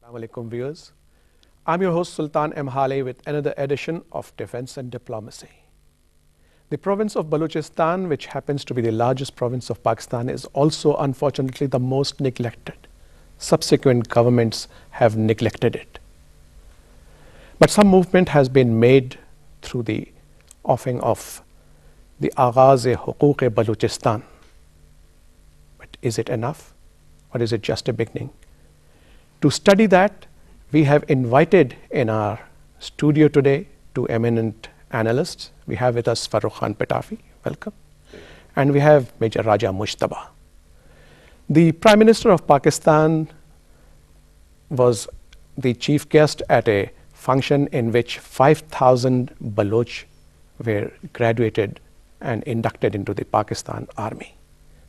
Assalamu alaikum viewers. I'm your host Sultan M. Hale with another edition of Defense and Diplomacy. The province of Balochistan, which happens to be the largest province of Pakistan, is also unfortunately the most neglected. Subsequent governments have neglected it. But some movement has been made through the offering of the Aghaaz-e-Huquq Balochistan. But is it enough, or is it just a beginning? To study that, we have invited in our studio today two eminent analysts. We have with us Farrukh Khan Patafi, welcome. And we have Major Raja Mushtaba. The Prime Minister of Pakistan was the chief guest at a function in which 5,000 Baloch were graduated and inducted into the Pakistan Army.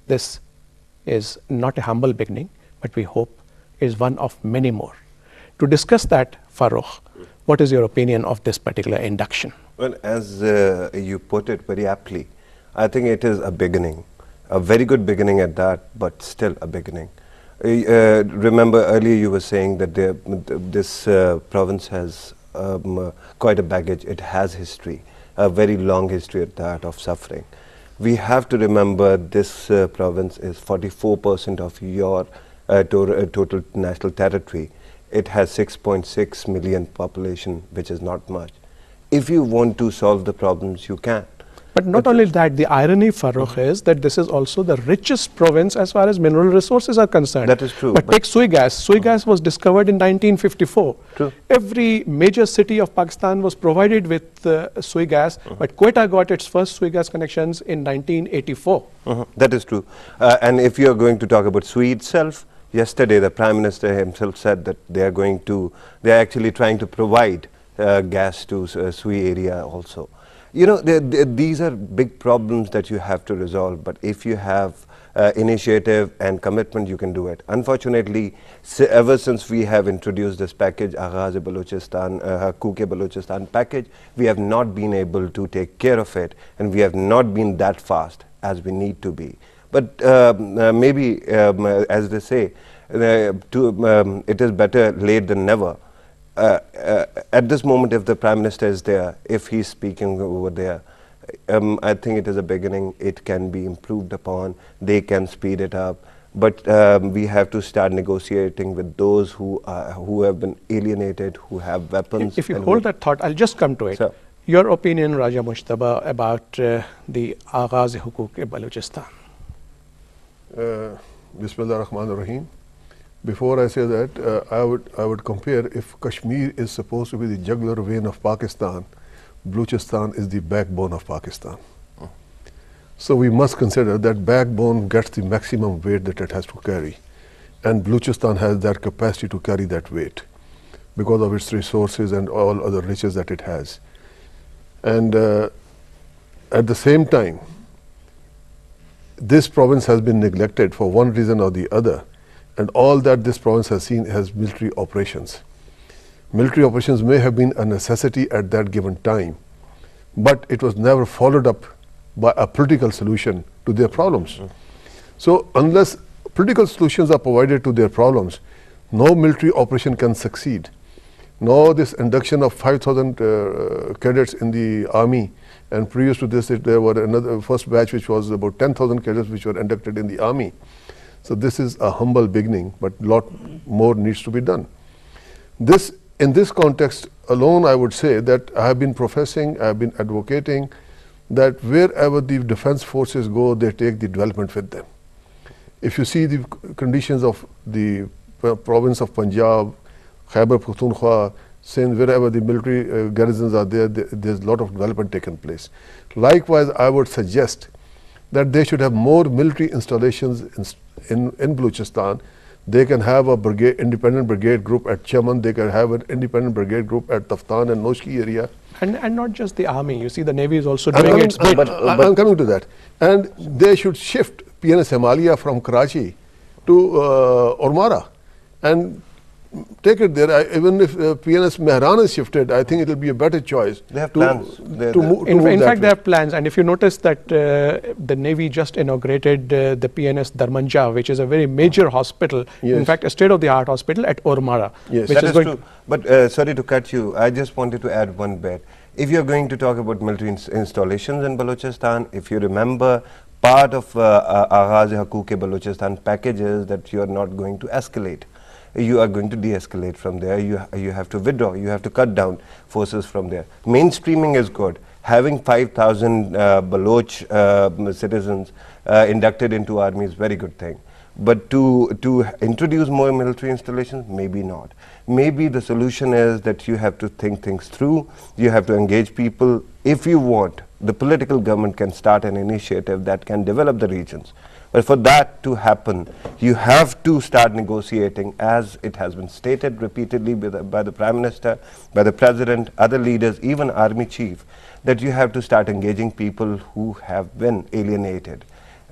This is not a humble beginning, but we hope is one of many more. To discuss that, Farrukh, what is your opinion of this particular induction? Well, as you put it very aptly, I think it is a beginning, a very good beginning at that, but still a beginning. Remember earlier you were saying that this province has quite a baggage. It has history, a very long history at that of suffering. We have to remember this province is 44% of your total national territory. It has 6.6 million population, which is not much. If you want to solve the problems, you can. But not only that, the irony, Farrukh, is that this is also the richest province as far as mineral resources are concerned. That is true. But take Sui gas. Sui gas was discovered in 1954. True. Every major city of Pakistan was provided with Sui gas, but Quetta got its first Sui gas connections in 1984. That is true. And if you are going to talk about Sui itself, yesterday the Prime Minister himself said that they are actually trying to provide gas to Sui area also. You know, these are big problems that you have to resolve, but if you have initiative and commitment, you can do it. Unfortunately, ever since we have introduced this package, Aghaaz-e-Balochistan, Huquq-e-Balochistan package, we have not been able to take care of it, and we have not been that fast as we need to be. But maybe, as they say, it is better late than never. At this moment, if the Prime Minister is there, if he's speaking over there, I think it is a beginning. It can be improved upon. They can speed it up. But we have to start negotiating with those who have been alienated, who have weapons. If you hold that thought, I'll just come to it. Sir. Your opinion, Raja Mushtaba, about the Aghaaz-e-Huquq Balochistan. Bismillah ar-Rahman ar-Rahim. Before I say that, I would compare, if Kashmir is supposed to be the jugular vein of Pakistan, Balochistan is the backbone of Pakistan. So we must consider that backbone gets the maximum weight that it has to carry. And Balochistan has that capacity to carry that weight because of its resources and all other riches that it has. And at the same time, this province has been neglected for one reason or the other. And all that this province has seen has military operations. Military operations may have been a necessity at that given time, but it was never followed up by a political solution to their problems. So unless political solutions are provided to their problems, no military operation can succeed. No, this induction of 5,000 cadets in the army, and previous to this there were another first batch which was about 10,000 cadets which were inducted in the army. So this is a humble beginning, but a lot more needs to be done. In this context alone, I would say that I have been professing, I have been advocating that wherever the defense forces go, they take the development with them. If you see the conditions of the province of Punjab, Khyber Pakhtunkhwa, Sindh, wherever the military garrisons are there, there's a lot of development taken place. Likewise, I would suggest that they should have more military installations in Balochistan. They can have a brigade, independent brigade group at Chaman. They can have an independent brigade group at Taftan and Noshki area. And not just the army. You see, the navy is also doing its bit. I'm coming to that. And they should shift PNS Himalaya from Karachi to Ormara. And take it there. Even if PNS Mehran is shifted, I think it will be a better choice. They have plans. In fact, they have plans. And if you notice that the Navy just inaugurated the PNS Dharmanja, which is a very major hospital, Yes. in fact, a state-of-the-art hospital at Ormara. Yes. Which That is is going true. But sorry to cut you. I just wanted to add one bit. If you're going to talk about military installations in Balochistan, if you remember, part of Aghaaz-e-Haquq-e-Balochistan package is that you are not going to escalate. You are going to de-escalate from there. You have to withdraw. You have to cut down forces from there. Mainstreaming is good. Having 5,000 Baloch citizens inducted into army is very good thing. But to introduce more military installations, maybe not. Maybe the solution is that you have to think things through. You have to engage people. If you want, the political government can start an initiative that can develop the regions. But for that to happen, you have to start negotiating, as it has been stated repeatedly by the Prime Minister, by the President, other leaders, even Army Chief, that you have to start engaging people who have been alienated.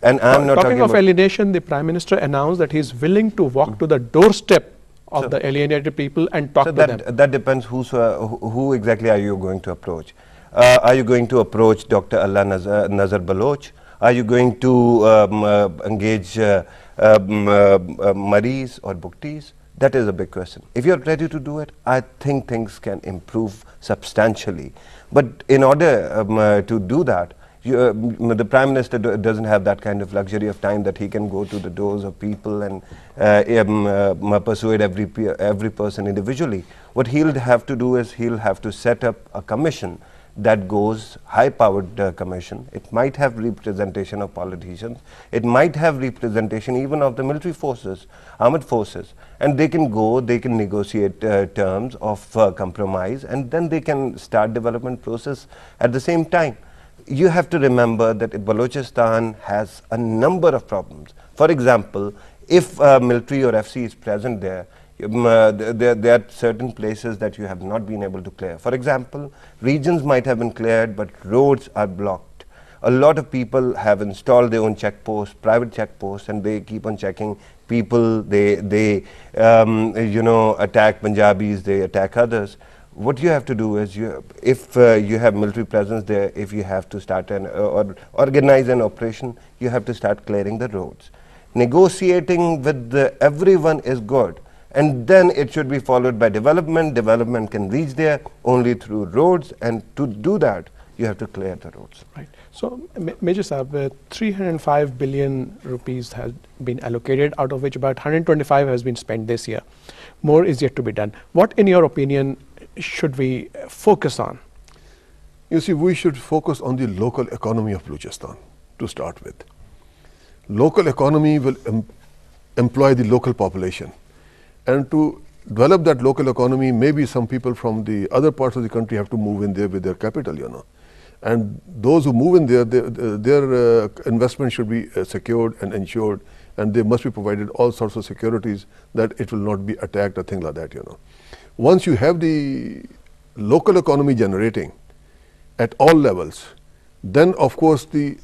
And I'm not talking of alienation, the Prime Minister announced that he is willing to walk to the doorstep of the alienated people and talk to them. That depends who exactly are you going to approach. Are you going to approach Dr. Allah Nazar Baloch? Are you going to engage Maris or Buktis? That is a big question. If you're ready to do it, I think things can improve substantially. But in order to do that, the Prime Minister doesn't have that kind of luxury of time that he can go to the doors of people and persuade every person individually. What he'll have to do is he'll have to set up a commission that goes high-powered commission. It might have representation of politicians. It might have representation even of the military forces, armed forces. And they can go, they can negotiate terms of compromise, and then they can start development process at the same time. You have to remember that Balochistan has a number of problems. For example, if military or FC is present there, there are certain places that you have not been able to clear. For example, regions might have been cleared, but roads are blocked. A lot of people have installed their own checkposts, private checkposts, and they keep on checking people. They attack Punjabis, they attack others. What you have to do is, if you have military presence there, if you have to start or organize an operation, you have to start clearing the roads. Negotiating with everyone is good, and then it should be followed by development. Development can reach there only through roads, and to do that, you have to clear the roads. Right. So, Major Saab, 305 billion rupees has been allocated, out of which about 125 has been spent this year. More is yet to be done. What, in your opinion, should we focus on? You see, we should focus on the local economy of Balochistan to start with. Local economy will employ the local population. And to develop that local economy, maybe some people from the other parts of the country have to move in there with their capital, And those who move in there, their investment should be secured and insured, and they must be provided all sorts of securities that it will not be attacked or things like that, Once you have the local economy generating at all levels, then of course the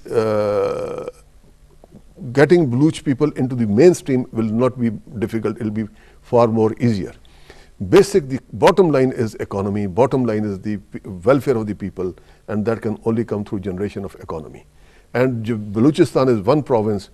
getting Baloch people into the mainstream will not be difficult. It will be far more easier. The bottom line is economy, bottom line is the welfare of the people, and that can only come through generation of economy. And Balochistan is one province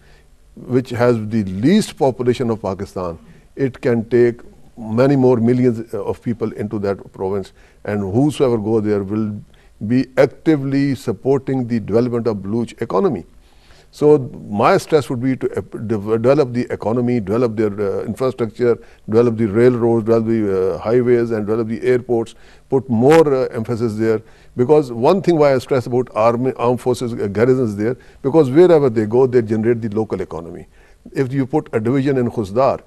which has the least population of Pakistan. It can take many more millions of people into that province, and whosoever go there will be actively supporting the development of Baloch economy. So my stress would be to develop the economy, develop their infrastructure, develop the railroads, develop the highways, and develop the airports, put more emphasis there. Because one thing why I stress about armed forces garrisons there, because wherever they go, they generate the local economy. If you put a division in Khuzdar,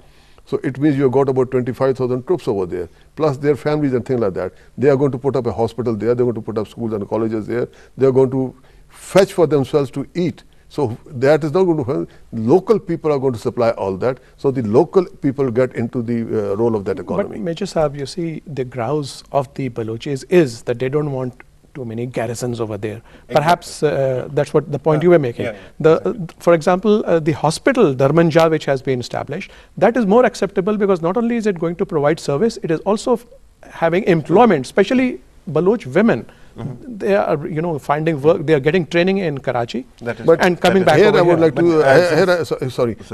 so it means you have got about 25,000 troops over there, plus their families and things like that. They are going to put up a hospital there, they are going to put up schools and colleges there, they are going to fetch for themselves to eat. So that is not going to happen. Local people are going to supply all that. So the local people get into the role of that economy. But Major Saab, you see, the grouse of the Balochis is that they don't want too many garrisons over there. Perhaps that's what the point you were making. Yeah, For example, the hospital Dharmanja, which has been established, that is more acceptable because not only is it going to provide service, it is also having employment, especially Baloch women. They are, you know, finding work. They are getting training in Karachi, and coming back here over I would here. like to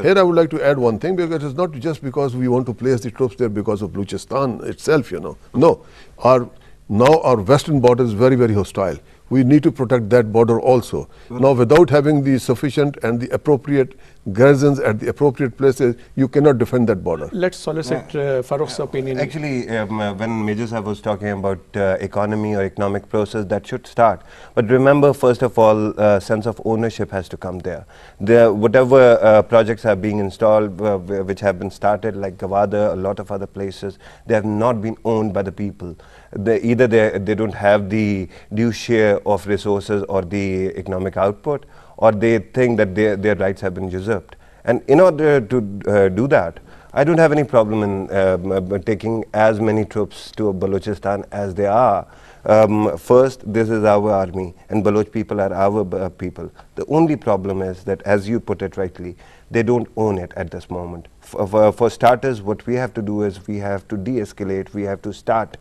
here I would like to add one thing, because it's not just because we want to place the troops there because of Balochistan itself, you know. No, now our western border is very, very hostile. We need to protect that border also. Now, without having the sufficient and the appropriate garrisons at the appropriate places, you cannot defend that border. Let's solicit Farooq's opinion. Actually, when Major Sahib was talking about economy or economic process, that should start. But remember, first of all, sense of ownership has to come there. Whatever projects are being installed, which have been started, like Gawada, a lot of other places, they have not been owned by the people. Either they don't have the due share of resources or the economic output, or they think that their rights have been usurped. And in order to do that, I don't have any problem in taking as many troops to Balochistan as they are. First, this is our army, and Baloch people are our people. The only problem is that, as you put it rightly, they don't own it at this moment. For starters, what we have to do is we have to de-escalate. We have to start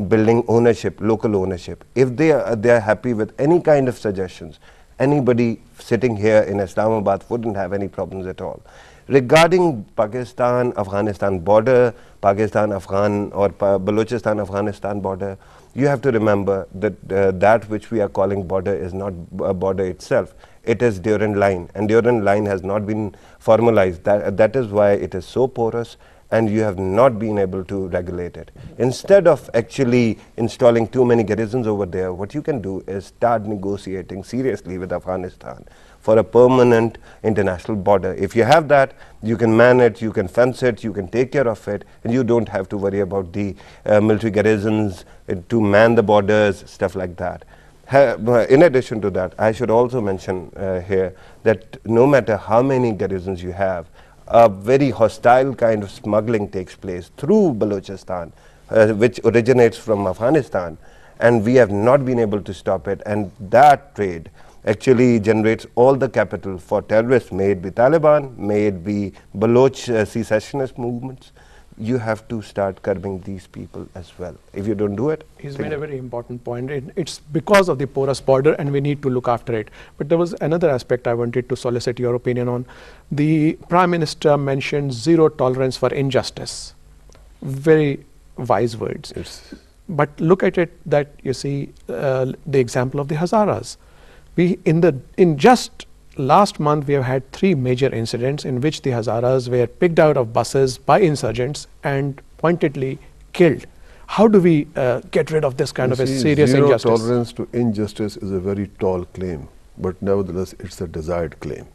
building ownership, local ownership. If they are happy with any kind of suggestions, anybody sitting here in Islamabad wouldn't have any problems at all. Regarding Pakistan-Afghanistan border, Pakistan-Afghan or Balochistan-Afghanistan border, you have to remember that that which we are calling border is not a border itself. It is Durand line, and Durand line has not been formalized. That is why it is so porous, and you have not been able to regulate it. Instead of actually installing too many garrisons over there, what you can do is start negotiating seriously with Afghanistan for a permanent international border. If you have that, you can man it, you can fence it, you can take care of it, and you don't have to worry about the military garrisons to man the borders, stuff like that. In addition to that, I should also mention here that no matter how many garrisons you have, a very hostile kind of smuggling takes place through Balochistan, which originates from Afghanistan, and we have not been able to stop it. And that trade actually generates all the capital for terrorists, may it be Taliban, may it be Baloch secessionist movements. You have to start curbing these people as well. If you don't do it, he's made a very important point. It's because of the porous border, and we need to look after it. But there was another aspect I wanted to solicit your opinion on. The Prime Minister mentioned zero tolerance for injustice. Very wise words. But look at it, that you see the example of the Hazaras. In just last month, we have had 3 major incidents in which the Hazaras were picked out of buses by insurgents and pointedly killed. How do we get rid of this kind of a serious injustice? Zero tolerance to injustice is a very tall claim, but nevertheless, it's a desired claim.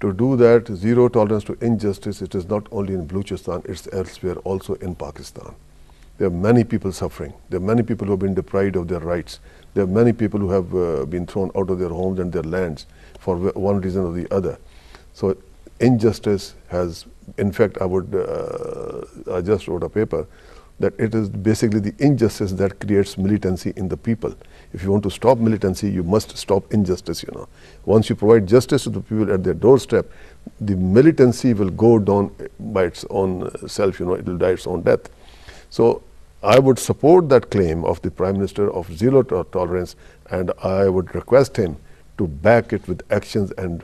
To do that, zero tolerance to injustice, it is not only in Balochistan, it's elsewhere also in Pakistan. There are many people suffering. There are many people who have been deprived of their rights. There are many people who have been thrown out of their homes and their lands for one reason or the other. So injustice has, in fact, I just wrote a paper that it is basically the injustice that creates militancy in the people. If you want to stop militancy, you must stop injustice, you know. Once you provide justice to the people at their doorstep, the militancy will go down by its own self, you know, it will die its own death. So I would support that claim of the Prime Minister of zero tolerance, and I would request him to back it with actions and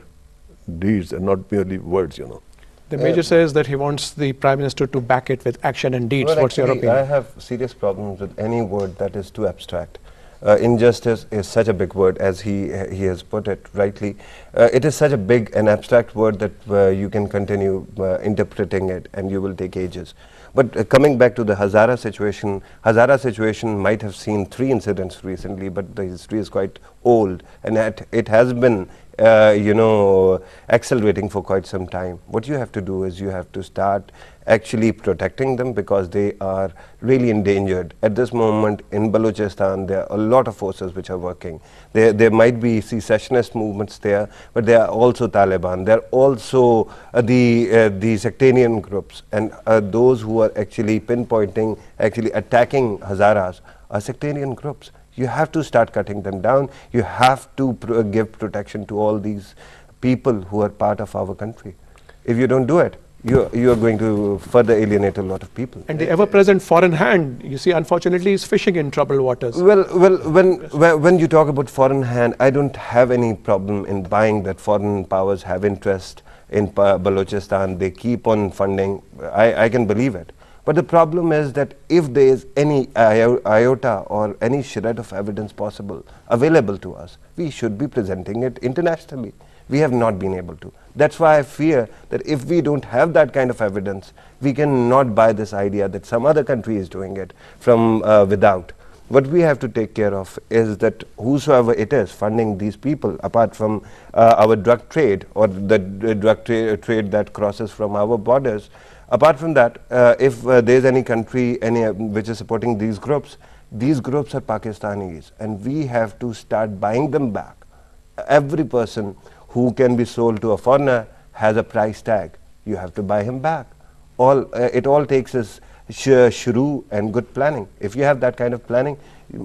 deeds and not merely words, you know. The Major says that he wants the Prime Minister to back it with action and deeds. Well, what's your opinion? I have serious problems with any word that is too abstract. Injustice is such a big word, as he has put it rightly. It is such a big and abstract word that you can continue interpreting it and you will take ages. But coming back to the Hazara situation might have seen 3 incidents recently, but the history is quite old, and it has been accelerating for quite some time. What you have to do is you have to start actually protecting them, because they are really endangered. At this moment in Balochistan, there are a lot of forces which are working. There might be secessionist movements there, but there are also Taliban. There are also the sectarian groups, and those who are actually pinpointing, actually attacking Hazaras are sectarian groups. You have to start cutting them down. You have to give protection to all these people who are part of our country. If you don't do it, you are going to further alienate a lot of people. And the ever-present foreign hand, you see, unfortunately, is fishing in troubled waters. Well, when you talk about foreign hand, I don't have any problem in buying that foreign powers have interest in Balochistan. They keep on funding. I can believe it. But the problem is that if there is any iota or any shred of evidence possible available to us, we should be presenting it internationally. We have not been able to. That's why I fear that if we don't have that kind of evidence, we cannot buy this idea that some other country is doing it from without. What we have to take care of is that whosoever it is funding these people, apart from our drug trade or the drug trade that crosses from our borders, apart from that, if there is any country which is supporting these groups are Pakistanis, and we have to start buying them back. Every person who can be sold to a foreigner has a price tag. You have to buy him back. It all takes is shuru and good planning. If you have that kind of planning,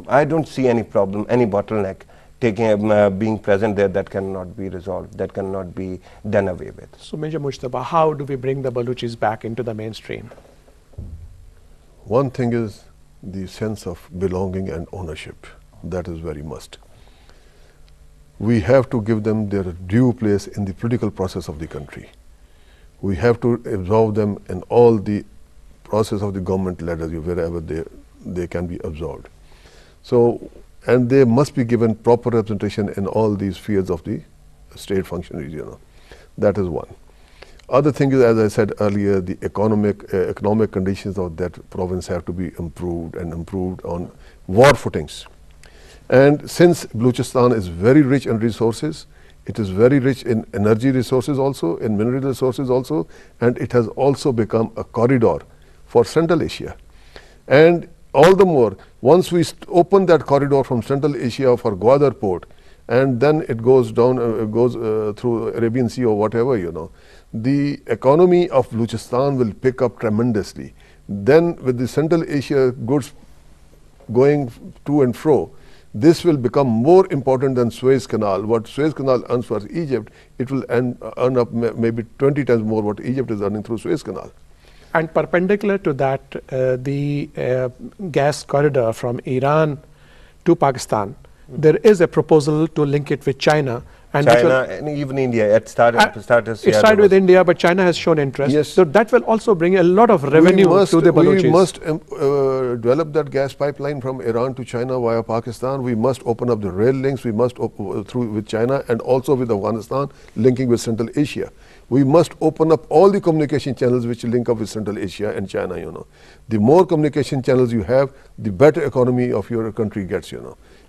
I don't see any problem, any bottleneck being present there that cannot be resolved, that cannot be done away with. So Major Mujtaba, how do we bring the Baluchis back into the mainstream? One thing is the sense of belonging and ownership. That is very must. We have to give them their due place in the political process of the country. We have to absorb them in all the process of the government ladders, wherever they can be absorbed. So, and they must be given proper representation in all these spheres of the state functionaries, That is one. Other thing is, as I said earlier, the economic conditions of that province have to be improved and improved on war footings. And since Balochistan is very rich in resources, it is very rich in energy resources also, in mineral resources also, and it has also become a corridor for Central Asia. And all the more, once we open that corridor from Central Asia for Gwadar port, and then it goes down, through Arabian Sea or whatever, the economy of Balochistan will pick up tremendously. Then with the Central Asia goods going to and fro, this will become more important than Suez Canal. What Suez Canal earns for Egypt, it will earn up maybe 20 times more what Egypt is earning through Suez Canal. And perpendicular to that, the gas corridor from Iran to Pakistan, there is a proposal to link it with China. And even India. It started with India, but China has shown interest. Yes. So that will also bring a lot of revenue to the Baluchis. We must develop that gas pipeline from Iran to China via Pakistan. We must open up the rail links. We must through with China and also with Afghanistan, linking with Central Asia. We must open up all the communication channels which link up with Central Asia and China. The more communication channels you have, the better economy of your country gets.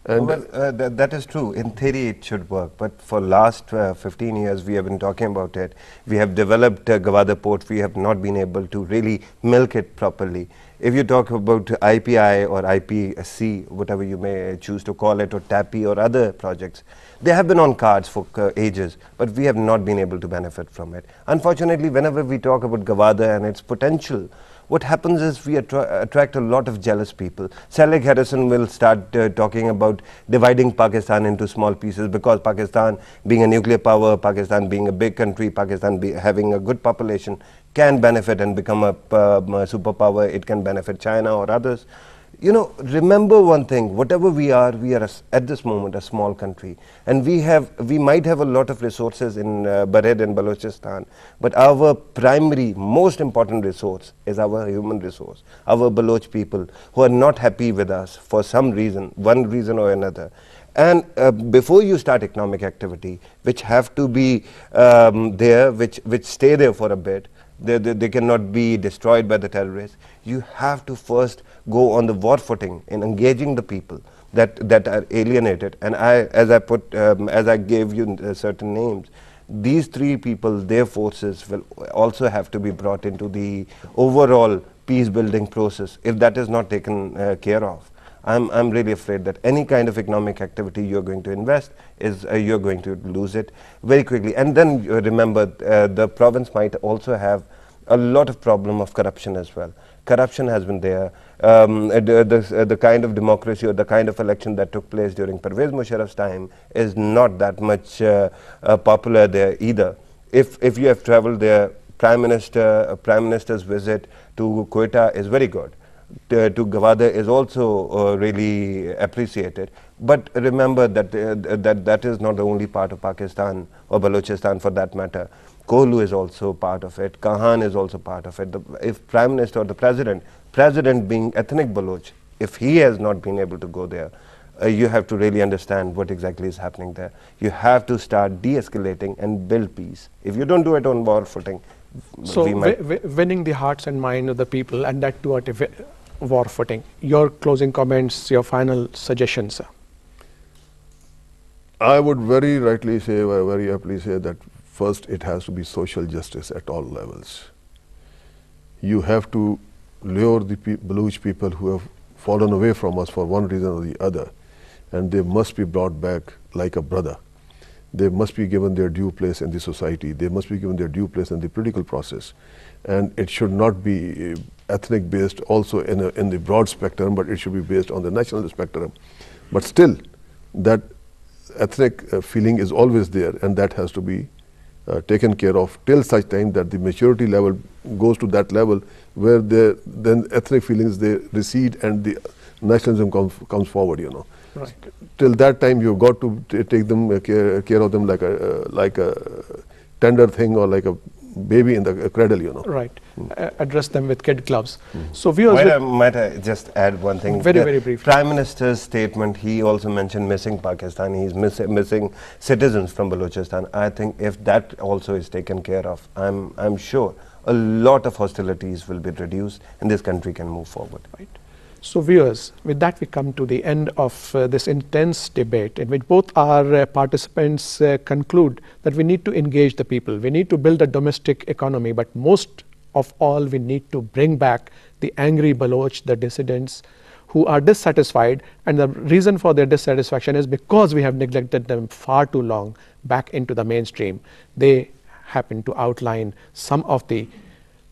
And that is true. In theory, it should work. But for last 15 years, we have been talking about it. We have developed Gwadar port. We have not been able to really milk it properly. If you talk about IPI or IPC, whatever you may choose to call it, or TAPI or other projects, they have been on cards for ages, but we have not been able to benefit from it. Unfortunately, whenever we talk about Gwadar and its potential, what happens is we attract a lot of jealous people. Selig Harrison will start talking about dividing Pakistan into small pieces because Pakistan being a nuclear power, Pakistan being a big country, Pakistan having a good population can benefit and become a superpower. It can benefit China or others. Remember one thing, whatever we are at this moment a small country, and we might have a lot of resources in Bared and Balochistan, but our primary, most important resource is our human resource, our Baloch people who are not happy with us for some reason, one reason or another. And before you start economic activity, which have to be there, which stay there for a bit, they cannot be destroyed by the terrorists. You have to first go on the war footing in engaging the people that are alienated. And as I gave you certain names, these three people, their forces will also have to be brought into the overall peace building process. If that is not taken care of, I'm really afraid that any kind of economic activity you're going to invest is you're going to lose it very quickly. And then remember, the province might also have a lot of problem of corruption as well. Corruption has been there. The kind of democracy or the kind of election that took place during Pervez Musharraf's time is not that much popular there either. If you have traveled there, Prime Minister's visit to Quetta is very good. To Gwadar is also really appreciated. But remember that that is not the only part of Pakistan or Balochistan for that matter. Kohlu is also part of it. Kahan is also part of it. If Prime Minister or the President being ethnic Baloch, if he has not been able to go there, you have to really understand what exactly is happening there. You have to start de-escalating and build peace. If you don't do it on war footing, so winning the hearts and minds of the people, and that too at a war footing. Your closing comments, your final suggestions, sir. I would very rightly say, very aptly say that first it has to be social justice at all levels. You have to lure the Baloch people who have fallen away from us for one reason or the other, and they must be brought back like a brother. They must be given their due place in the society. They must be given their due place in the political process. And it should not be ethnic based also in the broad spectrum, but it should be based on the national spectrum. But still, that ethnic feeling is always there, and that has to be taken care of till such time that the maturity level goes to that level where then ethnic feelings, they recede and the nationalism comes forward, you know. Right. Till that time, you've got to take them care of them like a tender thing or like a baby in the cradle, you know. Right. Address them with kid gloves. So viewers, might I just add one thing? Very briefly. Prime Minister's statement, he also mentioned missing Pakistanis, missing citizens from Balochistan. I think if that also is taken care of, I'm sure a lot of hostilities will be reduced and this country can move forward. Right. So viewers, with that we come to the end of this intense debate in which both our participants conclude that we need to engage the people, we need to build a domestic economy, but most of all we need to bring back the angry Baloch, the dissidents who are dissatisfied, and the reason for their dissatisfaction is because we have neglected them far too long back into the mainstream. They happen to outline some of the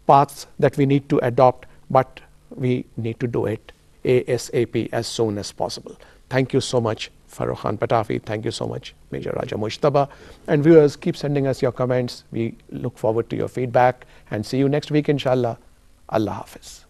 paths that we need to adopt, but we need to do it ASAP, as soon as possible. Thank you so much, Farrukh Khan Patafi. Thank you so much, Major Raja Mujtaba. And viewers, keep sending us your comments. We look forward to your feedback and see you next week, inshallah. Allah Hafiz.